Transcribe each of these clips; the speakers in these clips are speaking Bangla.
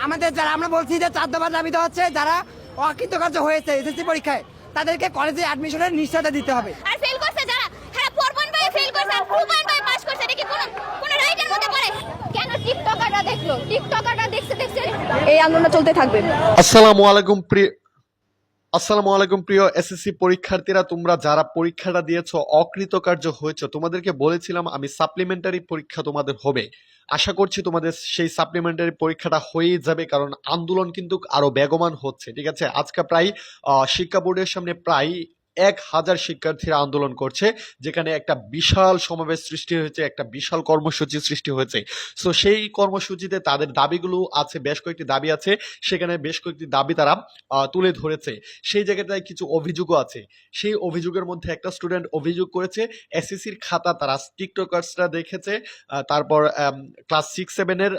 আমাদের যারা আমরা বলছি যে 4 দফা দাবি দেওয়া হচ্ছে, যারা অকৃতকার্য হয়েছে এসএসসি পরীক্ষায় তাদেরকে কলেজে অ্যাডমিশনের নিশ্চয়তা দিতে হবে। আর ফেল করছে যারা, হ্যাঁ 4.5 ফেল করছে আর 2.5 পাস করছে, এটা কি কোন রাইটের মধ্যে পড়ে? কেন টিকটকাররা দেখলো, টিকটকাররা দেখছে এই আন্দোলন চলতে থাকবে। আসসালামু আলাইকুম প্রিয় এসএসসি পরীক্ষার্থীরা, তোমরা যারা পরীক্ষাটা দিয়েছো অকৃতকার্য হয়েছে, তোমাদেরকে বলেছিলাম আমি সাপ্লিমেন্টারি পরীক্ষা তোমাদের হবে। আশা করছি তোমাদের সেই সাপ্লিমেন্টারি পরীক্ষাটা হয়েই যাবে, কারণ আন্দোলন কিন্তু আরো বেগবান হচ্ছে। ঠিক আছে, আজকে প্রায় শিক্ষা বোর্ডের সামনে প্রায় 1000 শিক্ষার্থীরা আন্দোলন করছে, যেখানে একটা বিশাল সমাবেশ সৃষ্টি হয়েছে, একটা বিশাল কর্মসূচি সৃষ্টি হয়েছে। সো সেই কর্মসূচিতে তাদের দাবিগুলো আছে, বেশ কয়েকটি দাবি আছে, সেখানে বেশ কয়েকটি দাবি তারা তুলে ধরেছে। সেই জায়গাটায় কিছু অভিযোগও আছে। সেই অভিযোগের মধ্যে একটা স্টুডেন্ট অভিযোগ করেছে এসএসসির খাতা তারা টিকটকার্সরা দেখেছে, তারপর ক্লাস 6-7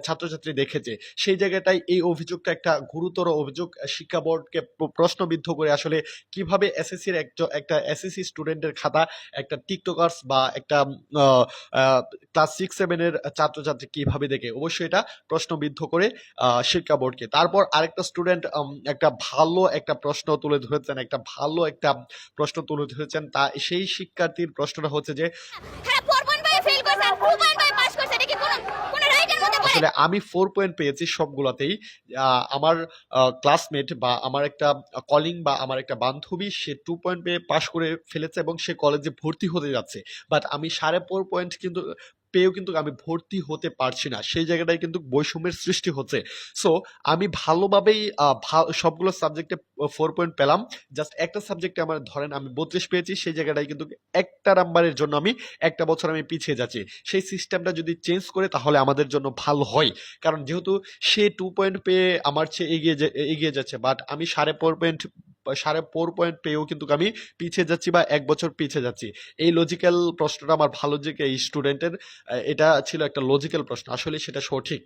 ছাত্রছাত্রী দেখেছে। সেই জায়গাটায় এই অভিযোগটা একটা গুরুতর অভিযোগ, শিক্ষা বোর্ডকে প্রশ্নবিদ্ধ করে আসলে কিভাবে এসএসসির একটা এসএসসি স্টুডেন্টের খাতা একটা টিকটকার্স বা একটা ক্লাস 6-7 ছাত্রছাত্রী কিভাবে দেখে, অবশ্যই এটা প্রশ্নবিদ্ধ করে শিক্ষা বোর্ডকে। তারপর আরেকটা স্টুডেন্ট একটা প্রশ্ন তুলে ধরেছেন তা সেই শিক্ষার্থীর প্রশ্নটা হচ্ছে যে হ্যাঁ 4.5 ফেল করছে আর 2.5 পাস করছে, এটা কি কোন রাইটের মধ্যে পড়ে? আসলে আমি 4 পয়েন্ট পেয়েছি সবগুলাতেই। আমার ক্লাসমেট বা আমার একটা কলিং বা আমার একটা বান্ধবী সে 2 পয়েন্ট পেয়ে পাশ করে ফেলেছে এবং সে কলেজে ভর্তি হতে যাচ্ছে, বাট আমি 4.5 পয়েন্ট কিন্তু পেয়েও কিন্তু আমি ভর্তি হতে পারছি না। সেই জায়গাটায় কিন্তু বৈষম্যের সৃষ্টি হচ্ছে। সো আমি ভালোভাবেই সবগুলো সাবজেক্টে 4 পয়েন্ট পেলাম, জাস্ট একটা সাবজেক্টে আমার ধরেন আমি 32 পেয়েছি, সেই জায়গাটায় কিন্তু একটা নাম্বারের জন্য আমি একটা বছর আমি পিছিয়ে যাচ্ছি। সেই সিস্টেমটা যদি চেঞ্জ করে তাহলে আমাদের জন্য ভালো হয়, কারণ যেহেতু সে 2 পয়েন্ট পেয়ে আমার চেয়ে এগিয়ে যাচ্ছে, বাট আমি 4.5 পয়েন্ট পেয়েও কিন্তু আমি পিছিয়ে যাচ্ছি বা এক বছর পিছিয়ে যাচ্ছি। এই লজিক্যাল প্রশ্নটা আমার ভালো যে এই স্টুডেন্টের এটা ছিল একটা লজিক্যাল প্রশ্ন, আসলে সেটা সঠিক।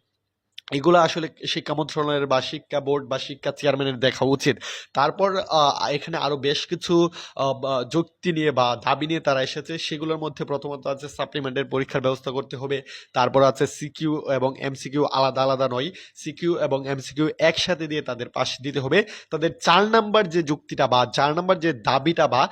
এগুলো আসলে শিক্ষা মন্ত্রণালয়ের বা শিক্ষা বোর্ড বা শিক্ষা চেয়ারম্যানের দেখা উচিত। তারপর এখানে আরো বেশ কিছু যুক্তি নিয়ে বা দাবি নিয়ে তারা এসেছে। সেগুলোর মধ্যে প্রথমত আছে সাপ্লিমেন্টের পরীক্ষার ব্যবস্থা করতে হবে, তারপর আছে সিকিউ এবং এমসিকিউ আলাদা আলাদা নয়, সিকিউ এবং এমসিকিউ একসাথে দিয়ে তাদের পাশ দিতে হবে। তাদের 4 নাম্বার যে যুক্তিটা বা 4 নাম্বার যে দাবিটা বা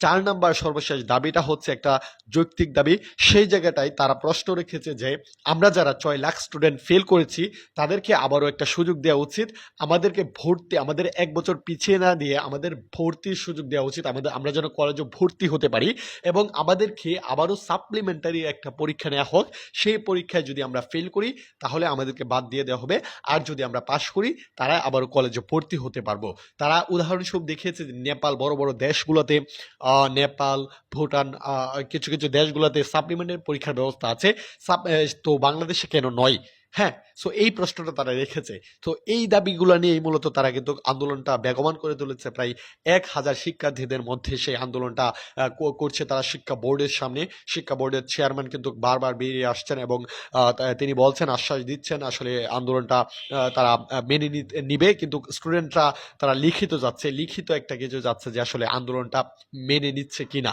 4 নাম্বার সর্বশেষ দাবিটা হচ্ছে একটা যৌক্তিক দাবি। সেই জায়গাটায় তারা প্রশ্ন রেখেছে যে আমরা যারা 6 লাখ স্টুডেন্ট ফেল করেছি তাদেরকে আবারও একটা সুযোগ দেওয়া উচিত, আমাদের এক বছর পিছিয়ে না দিয়ে আমাদের ভর্তির সুযোগ দেওয়া উচিত, আমরা যেন কলেজে ভর্তি হতে পারি, এবং আমাদেরকে আবারও সাপ্লিমেন্টারি একটা পরীক্ষা নেওয়া হোক। সেই পরীক্ষায় যদি আমরা ফেল করি তাহলে আমাদেরকে বাদ দিয়ে দেওয়া হবে, আর যদি আমরা পাশ করি তারা আবারও কলেজে ভর্তি হতে পারবো। তারা উদাহরণস্বরূপ দেখিয়েছে যে নেপাল, বড় বড় দেশগুলোতে নেপাল, ভুটান, কিছু কিছু দেশগুলোতে সাপ্লিমেন্টের পরীক্ষার ব্যবস্থা আছে, তো বাংলাদেশে কেন নয়? হ্যাঁ, সো এই প্রশ্নটা তারা রেখেছে। তো এই দাবিগুলো নিয়েই মূলত তারা কিন্তু আন্দোলনটা বেগবান করে তুলেছে। প্রায় 1000 শিক্ষার্থীদের মধ্যে সেই আন্দোলনটা করছে তারা শিক্ষা বোর্ডের সামনে। শিক্ষা বোর্ডের চেয়ারম্যান কিন্তু বারবার বেরিয়ে আসছেন এবং তিনি বলছেন, আশ্বাস দিচ্ছেন আসলে আন্দোলনটা তারা মেনে নিবে, কিন্তু স্টুডেন্টরা তারা লিখিত একটা কিছু যাচ্ছে যে আসলে আন্দোলনটা মেনে নিচ্ছে কিনা।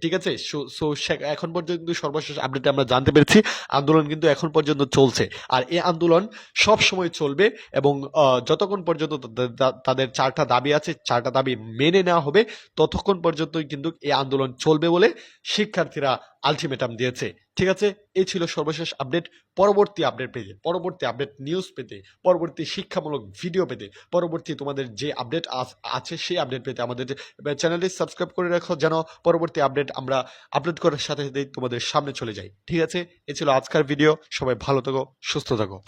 ঠিক আছে, সো এখন পর্যন্ত সর্বশেষ আপডেট আমরা জানতে পেরেছি আন্দোলন কিন্তু এখন পর্যন্ত চলছে, আর এই আন্দোলন সব সময় চলবে এবং যতক্ষণ পর্যন্ত তাদের 4টা দাবি আছে, 4টা দাবি মেনে নেওয়া হবে, ততক্ষণ পর্যন্তই কিন্তু এই আন্দোলন চলবে বলে শিক্ষার্থীরা আলটিমেটাম দিয়েছে। ঠিক আছে, এই ছিল সর্বশেষ আপডেট। পরবর্তী আপডেট পেতে, পরবর্তী আপডেট নিউজ পেতে, পরবর্তী শিক্ষামূলক ভিডিও পেতে, পরবর্তী তোমাদের যে আপডেট আছে সেই আপডেট পেতে আমাদের চ্যানেলটি সাবস্ক্রাইব করে রাখো, যেন পরবর্তী আপডেট আমরা আপলোড করার সাথে সাথেই তোমাদের সামনে চলে যাই। ঠিক আছে, এই ছিল আজকের ভিডিও। সবাই ভালো থাকো, সুস্থ থাকো।